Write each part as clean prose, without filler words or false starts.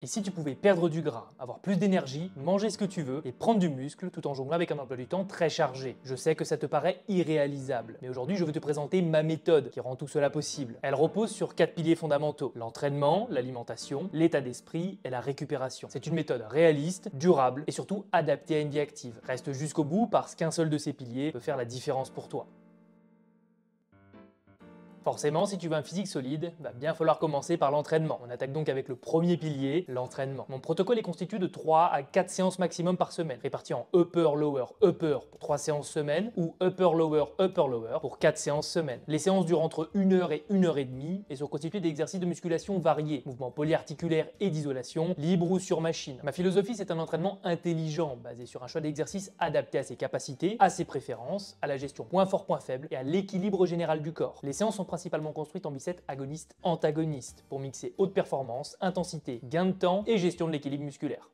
Et si tu pouvais perdre du gras, avoir plus d'énergie, manger ce que tu veux et prendre du muscle tout en jonglant avec un emploi du temps très chargé? Je sais que ça te paraît irréalisable, mais aujourd'hui je veux te présenter ma méthode qui rend tout cela possible. Elle repose sur 4 piliers fondamentaux: l'entraînement, l'alimentation, l'état d'esprit et la récupération. C'est une méthode réaliste, durable et surtout adaptée à une vie active. Reste jusqu'au bout parce qu'un seul de ces piliers peut faire la différence pour toi. Forcément, si tu veux un physique solide, va bien falloir commencer par l'entraînement. On attaque donc avec le premier pilier, l'entraînement. Mon protocole est constitué de 3 à 4 séances maximum par semaine, réparties en upper, lower, upper pour 3 séances semaine ou upper, lower pour 4 séances semaine. Les séances durent entre 1 heure et 1 heure et demie et sont constituées d'exercices de musculation variés, mouvements polyarticulaires et d'isolation, libre ou sur machine. Ma philosophie, c'est un entraînement intelligent, basé sur un choix d'exercices adapté à ses capacités, à ses préférences, à la gestion point fort, point faible et à l'équilibre général du corps. Les séances sont principalement construite en biceps agoniste-antagoniste pour mixer haute performance, intensité, gain de temps et gestion de l'équilibre musculaire.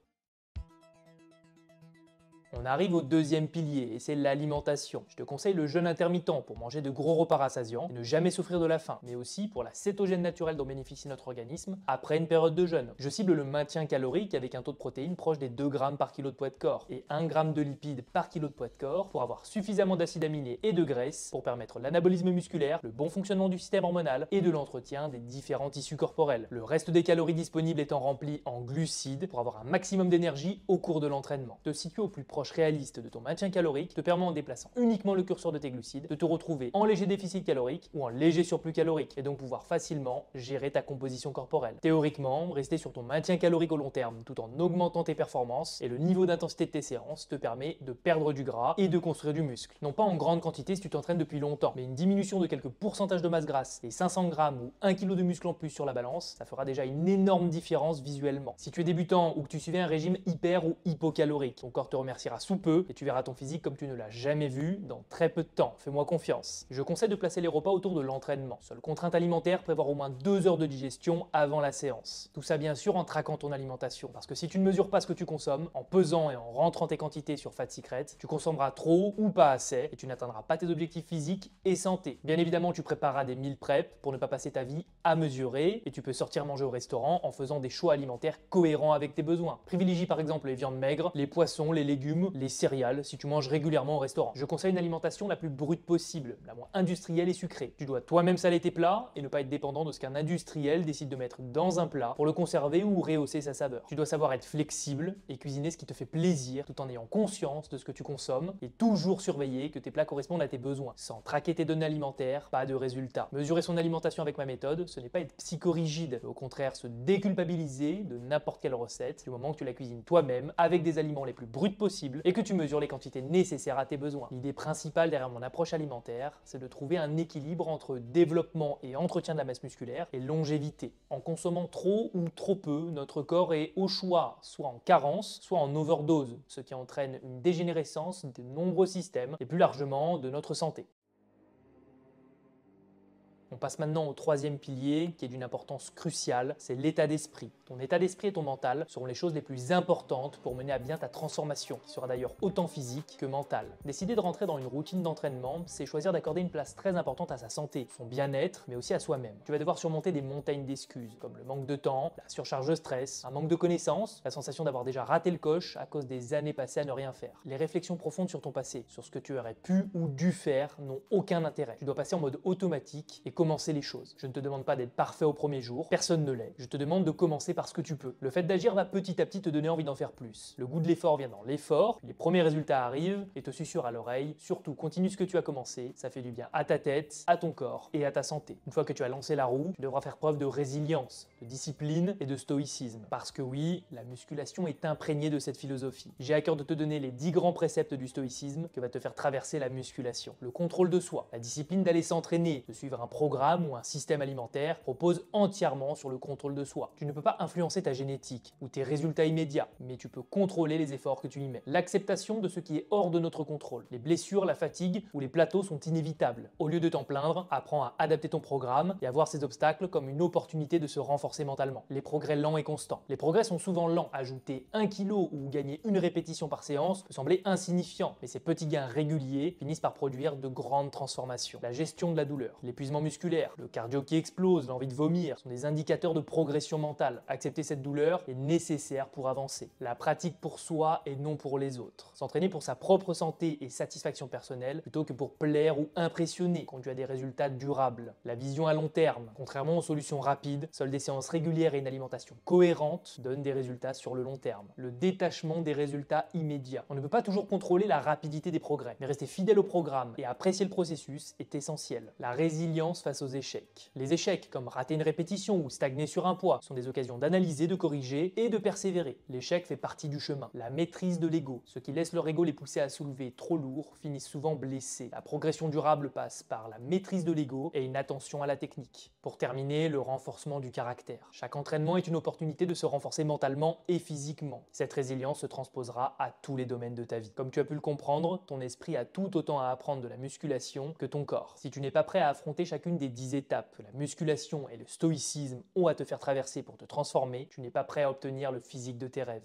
On arrive au deuxième pilier et c'est l'alimentation. Je te conseille le jeûne intermittent pour manger de gros repas rassasiants et ne jamais souffrir de la faim, mais aussi pour la cétogène naturelle dont bénéficie notre organisme après une période de jeûne. Je cible le maintien calorique avec un taux de protéines proche des 2 grammes par kilo de poids de corps et 1 gramme de lipides par kilo de poids de corps pour avoir suffisamment d'acides aminés et de graisses pour permettre l'anabolisme musculaire, le bon fonctionnement du système hormonal et de l'entretien des différents tissus corporels. Le reste des calories disponibles étant rempli en glucides pour avoir un maximum d'énergie au cours de l'entraînement. Te situer au plus proche réaliste de ton maintien calorique te permet en déplaçant uniquement le curseur de tes glucides de te retrouver en léger déficit calorique ou en léger surplus calorique et donc pouvoir facilement gérer ta composition corporelle. Théoriquement, rester sur ton maintien calorique au long terme tout en augmentant tes performances et le niveau d'intensité de tes séances te permet de perdre du gras et de construire du muscle. Non pas en grande quantité si tu t'entraînes depuis longtemps, mais une diminution de quelques pourcentages de masse grasse et 500 grammes ou 1 kg de muscle en plus sur la balance, ça fera déjà une énorme différence visuellement. Si tu es débutant ou que tu suivais un régime hyper ou hypocalorique, ton corps te remerciera sous peu et tu verras ton physique comme tu ne l'as jamais vu dans très peu de temps. Fais-moi confiance. Je conseille de placer les repas autour de l'entraînement. Seule contrainte alimentaire, prévoir au moins 2 heures de digestion avant la séance. Tout ça bien sûr en traquant ton alimentation. Parce que si tu ne mesures pas ce que tu consommes, en pesant et en rentrant tes quantités sur Fat Secret, tu consommeras trop ou pas assez et tu n'atteindras pas tes objectifs physiques et santé. Bien évidemment, tu prépareras des meal prep pour ne pas passer ta vie à mesurer et tu peux sortir manger au restaurant en faisant des choix alimentaires cohérents avec tes besoins. Privilégie par exemple les viandes maigres, les poissons, les légumes, les céréales si tu manges régulièrement au restaurant. Je conseille une alimentation la plus brute possible, la moins industrielle et sucrée. Tu dois toi-même saler tes plats et ne pas être dépendant de ce qu'un industriel décide de mettre dans un plat pour le conserver ou rehausser sa saveur. Tu dois savoir être flexible et cuisiner ce qui te fait plaisir tout en ayant conscience de ce que tu consommes et toujours surveiller que tes plats correspondent à tes besoins. Sans traquer tes données alimentaires, pas de résultat. Mesurer son alimentation avec ma méthode, ce n'est pas être psychorigide, au contraire se déculpabiliser de n'importe quelle recette du moment que tu la cuisines toi-même avec des aliments les plus bruts possibles et que tu mesures les quantités nécessaires à tes besoins. L'idée principale derrière mon approche alimentaire, c'est de trouver un équilibre entre développement et entretien de la masse musculaire et longévité. En consommant trop ou trop peu, notre corps est au choix, soit en carence, soit en overdose, ce qui entraîne une dégénérescence de nombreux systèmes et plus largement de notre santé. On passe maintenant au troisième pilier qui est d'une importance cruciale, c'est l'état d'esprit. Ton état d'esprit et ton mental seront les choses les plus importantes pour mener à bien ta transformation, qui sera d'ailleurs autant physique que mentale. Décider de rentrer dans une routine d'entraînement, c'est choisir d'accorder une place très importante à sa santé, son bien-être, mais aussi à soi-même. Tu vas devoir surmonter des montagnes d'excuses, comme le manque de temps, la surcharge de stress, un manque de connaissances, la sensation d'avoir déjà raté le coche à cause des années passées à ne rien faire. Les réflexions profondes sur ton passé, sur ce que tu aurais pu ou dû faire, n'ont aucun intérêt. Tu dois passer en mode automatique et commencer les choses. Je ne te demande pas d'être parfait au premier jour, personne ne l'est. Je te demande de commencer par ce que tu peux. Le fait d'agir va petit à petit te donner envie d'en faire plus. Le goût de l'effort vient dans l'effort, les premiers résultats arrivent et te susurrent à l'oreille, surtout continue ce que tu as commencé, ça fait du bien à ta tête, à ton corps et à ta santé. Une fois que tu as lancé la roue, tu devras faire preuve de résilience, de discipline et de stoïcisme. Parce que oui, la musculation est imprégnée de cette philosophie. J'ai à cœur de te donner les 10 grands préceptes du stoïcisme que va te faire traverser la musculation. Le contrôle de soi, la discipline d'aller s'entraîner, de suivre un programme ou un système alimentaire repose entièrement sur le contrôle de soi. Tu ne peux pas influencer ta génétique ou tes résultats immédiats, mais tu peux contrôler les efforts que tu y mets. L'acceptation de ce qui est hors de notre contrôle. Les blessures, la fatigue ou les plateaux sont inévitables. Au lieu de t'en plaindre, apprends à adapter ton programme et à voir ces obstacles comme une opportunité de se renforcer mentalement. Les progrès lents et constants. Les progrès sont souvent lents. Ajouter 1 kilo ou gagner une répétition par séance peut sembler insignifiant, mais ces petits gains réguliers finissent par produire de grandes transformations. La gestion de la douleur. L'épuisement musculaire musculaire, le cardio qui explose, l'envie de vomir, sont des indicateurs de progression mentale. Accepter cette douleur est nécessaire pour avancer. La pratique pour soi et non pour les autres. S'entraîner pour sa propre santé et satisfaction personnelle, plutôt que pour plaire ou impressionner, conduit à des résultats durables. La vision à long terme, contrairement aux solutions rapides, seules des séances régulières et une alimentation cohérente donnent des résultats sur le long terme. Le détachement des résultats immédiats. On ne peut pas toujours contrôler la rapidité des progrès, mais rester fidèle au programme et apprécier le processus est essentiel. La résilience face aux échecs. Les échecs, comme rater une répétition ou stagner sur un poids, sont des occasions d'analyser, de corriger et de persévérer. L'échec fait partie du chemin. La maîtrise de l'ego. Ceux qui laissent leur ego les pousser à soulever trop lourd finissent souvent blessés. La progression durable passe par la maîtrise de l'ego et une attention à la technique. Pour terminer, le renforcement du caractère. Chaque entraînement est une opportunité de se renforcer mentalement et physiquement. Cette résilience se transposera à tous les domaines de ta vie. Comme tu as pu le comprendre, ton esprit a tout autant à apprendre de la musculation que ton corps. Si tu n'es pas prêt à affronter chacune des 10 étapes que la musculation et le stoïcisme ont à te faire traverser pour te transformer, tu n'es pas prêt à obtenir le physique de tes rêves.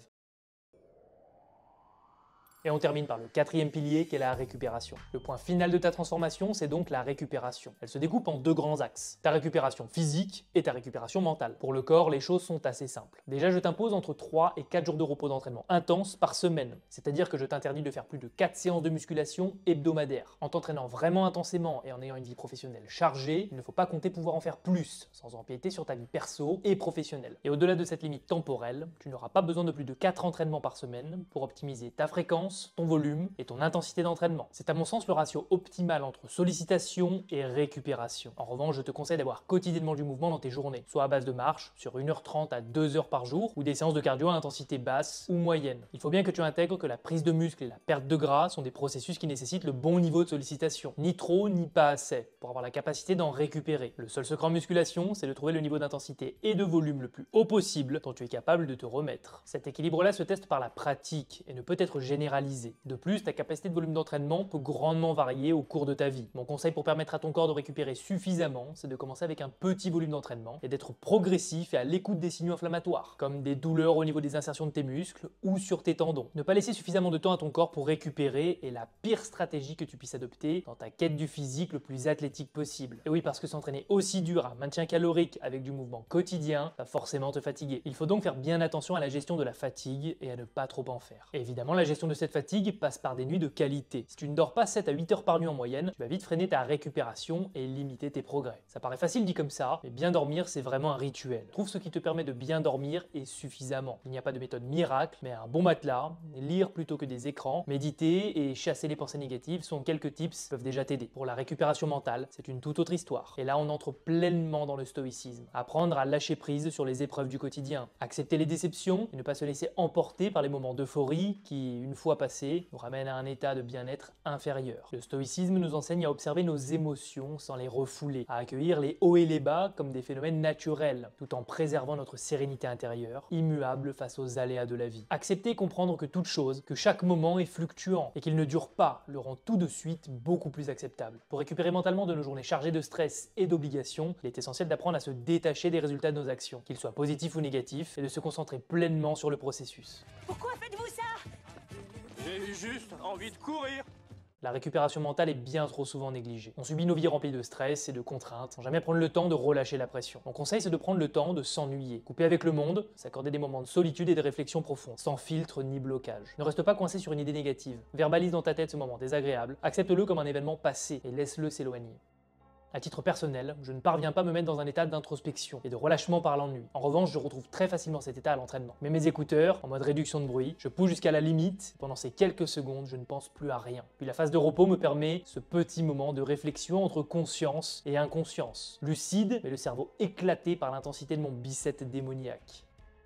Et on termine par le quatrième pilier qui est la récupération. Le point final de ta transformation, c'est donc la récupération. Elle se découpe en deux grands axes. Ta récupération physique et ta récupération mentale. Pour le corps, les choses sont assez simples. Déjà, je t'impose entre 3 et 4 jours de repos d'entraînement intense par semaine. C'est-à-dire que je t'interdis de faire plus de 4 séances de musculation hebdomadaires. En t'entraînant vraiment intensément et en ayant une vie professionnelle chargée, il ne faut pas compter pouvoir en faire plus, sans empiéter sur ta vie perso et professionnelle. Et au-delà de cette limite temporelle, tu n'auras pas besoin de plus de 4 entraînements par semaine pour optimiser ta fréquence, ton volume et ton intensité d'entraînement. C'est à mon sens le ratio optimal entre sollicitation et récupération. En revanche, je te conseille d'avoir quotidiennement du mouvement dans tes journées, soit à base de marche, sur 1h30 à 2h par jour, ou des séances de cardio à intensité basse ou moyenne. Il faut bien que tu intègres que la prise de muscle et la perte de gras sont des processus qui nécessitent le bon niveau de sollicitation. Ni trop, ni pas assez, pour avoir la capacité d'en récupérer. Le seul secret en musculation, c'est de trouver le niveau d'intensité et de volume le plus haut possible dont tu es capable de te remettre. Cet équilibre-là se teste par la pratique et ne peut être généralisé. De plus, ta capacité de volume d'entraînement peut grandement varier au cours de ta vie. Mon conseil pour permettre à ton corps de récupérer suffisamment, c'est de commencer avec un petit volume d'entraînement et d'être progressif et à l'écoute des signaux inflammatoires, comme des douleurs au niveau des insertions de tes muscles ou sur tes tendons. Ne pas laisser suffisamment de temps à ton corps pour récupérer est la pire stratégie que tu puisses adopter dans ta quête du physique le plus athlétique possible. Et oui, parce que s'entraîner aussi dur à maintien calorique avec du mouvement quotidien va forcément te fatiguer. Il faut donc faire bien attention à la gestion de la fatigue et à ne pas trop en faire. Et évidemment, la gestion de cette fatigue passe par des nuits de qualité. Si tu ne dors pas 7 à 8 heures par nuit en moyenne, tu vas vite freiner ta récupération et limiter tes progrès. Ça paraît facile dit comme ça, mais bien dormir c'est vraiment un rituel. Trouve ce qui te permet de bien dormir et suffisamment. Il n'y a pas de méthode miracle, mais un bon matelas, lire plutôt que des écrans, méditer et chasser les pensées négatives sont quelques tips qui peuvent déjà t'aider. Pour la récupération mentale, c'est une toute autre histoire. Et là on entre pleinement dans le stoïcisme. Apprendre à lâcher prise sur les épreuves du quotidien, accepter les déceptions et ne pas se laisser emporter par les moments d'euphorie qui, une fois passés, nous ramènent à un état de bien-être inférieur. Le stoïcisme nous enseigne à observer nos émotions sans les refouler, à accueillir les hauts et les bas comme des phénomènes naturels, tout en préservant notre sérénité intérieure, immuable face aux aléas de la vie. Accepter et comprendre que toute chose, que chaque moment est fluctuant et qu'il ne dure pas, le rend tout de suite beaucoup plus acceptable. Pour récupérer mentalement de nos journées chargées de stress et d'obligations, il est essentiel d'apprendre à se détacher des résultats de nos actions, qu'ils soient positifs ou négatifs, et de se concentrer pleinement sur le processus. Pourquoi faites-vous ça? J'ai juste envie de courir. La récupération mentale est bien trop souvent négligée. On subit nos vies remplies de stress et de contraintes, sans jamais prendre le temps de relâcher la pression. Mon conseil, c'est de prendre le temps de s'ennuyer, couper avec le monde, s'accorder des moments de solitude et de réflexion profonde, sans filtre ni blocage. Ne reste pas coincé sur une idée négative. Verbalise dans ta tête ce moment désagréable, accepte-le comme un événement passé et laisse-le s'éloigner. À titre personnel, je ne parviens pas à me mettre dans un état d'introspection et de relâchement par l'ennui. En revanche, je retrouve très facilement cet état à l'entraînement. Mais mes écouteurs, en mode réduction de bruit, je pousse jusqu'à la limite. Pendant ces quelques secondes, je ne pense plus à rien. Puis la phase de repos me permet ce petit moment de réflexion entre conscience et inconscience. Lucide, mais le cerveau éclaté par l'intensité de mon biceps démoniaque.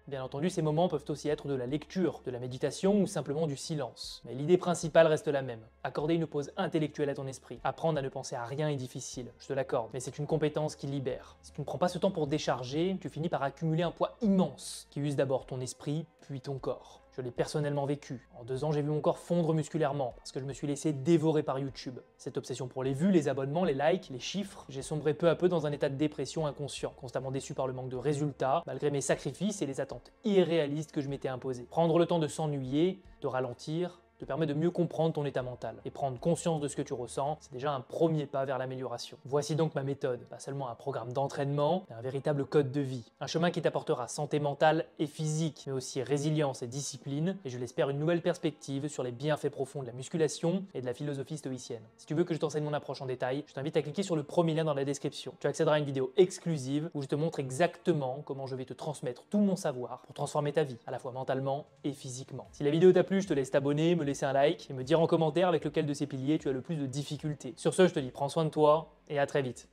Bien entendu, ces moments peuvent aussi être de la lecture, de la méditation ou simplement du silence. Mais l'idée principale reste la même. Accorder une pause intellectuelle à ton esprit. Apprendre à ne penser à rien est difficile, je te l'accorde, mais c'est une compétence qui libère. Si tu ne prends pas ce temps pour décharger, tu finis par accumuler un poids immense qui use d'abord ton esprit, puis ton corps. Je l'ai personnellement vécu. En 2 ans, j'ai vu mon corps fondre musculairement parce que je me suis laissé dévorer par YouTube. Cette obsession pour les vues, les abonnements, les likes, les chiffres, j'ai sombré peu à peu dans un état de dépression inconscient, constamment déçu par le manque de résultats, malgré mes sacrifices et les attentes irréalistes que je m'étais imposées. Prendre le temps de s'ennuyer, de ralentir, te permet de mieux comprendre ton état mental. Et prendre conscience de ce que tu ressens, c'est déjà un premier pas vers l'amélioration. Voici donc ma méthode, pas seulement un programme d'entraînement, mais un véritable code de vie. Un chemin qui t'apportera santé mentale et physique, mais aussi résilience et discipline, et je l'espère une nouvelle perspective sur les bienfaits profonds de la musculation et de la philosophie stoïcienne. Si tu veux que je t'enseigne mon approche en détail, je t'invite à cliquer sur le premier lien dans la description. Tu accéderas à une vidéo exclusive où je te montre exactement comment je vais te transmettre tout mon savoir pour transformer ta vie, à la fois mentalement et physiquement. Si la vidéo t'a plu, je te laisse t'abonner, me laisser un like et me dire en commentaire avec lequel de ces piliers tu as le plus de difficultés. Sur ce, je te dis prends soin de toi et à très vite.